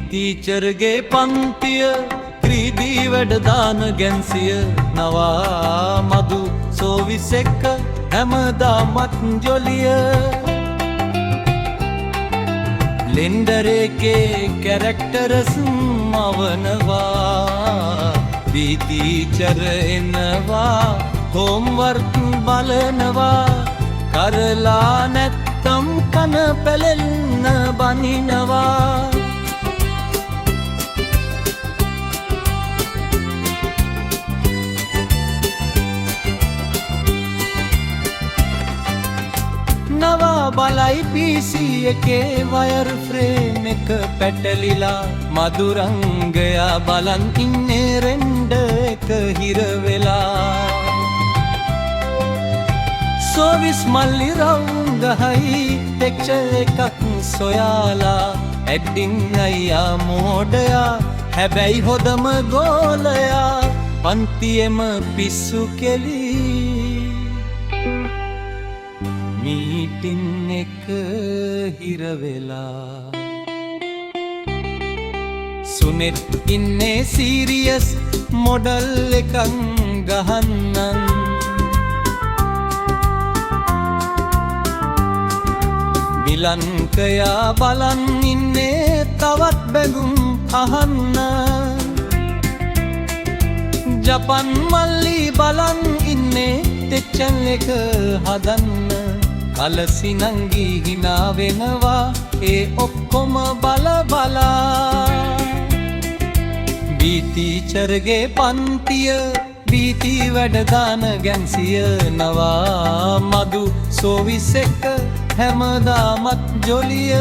ටීචර්ගේ පන්තිය ක්‍රීඩී වැඩදාන ගැන්සිය නවා මදු සෝවිස් එක්ක හැමදාමත් ජොලිය ලෙන්ඩරේකේ කැරක්ටරස් මවනවා ටීචර් එනවා හෝම්වර්ක් බලනවා කරලා නැත්තම් කන පැලෙන්න බනිනවා නවා බලයි PC එකේ වයර් ෆ්‍රේම් එක පැටලිලා මදුරංගයා බලන් ඉන්නේ රෙන්ඩ එක හිර වෙලා සෝවිස් මල්ලි රවුංගහයි ටෙක්චර් එකක් සොයාලා ඇඩ්ඩින් අයියා මෝඩයා හැබැයි හොදම ගෝලයා පන්තියෙම පිස්සු කෙලී මීටින් එක හිරවෙලා සුනෙට් ඉන්නේ සීරියස් මොඩල් එකක් ගහන්නන් මිලන්කයා බලන් ඉන්නේ තවත් බැගුම් අහන්න ජපන් මල්ලි බලන් ඉන්නේ තෙච්චන් එක හදන්න කලසිනංගි හිනා වෙනවා ඒ ඔක්කොම බල බලා ටීචර්ගේ පන්තිය බීති වැඩදාන ගැන්සිය නවා මදු සෝවිස් එක්ක හැමදාමත් ජොලිය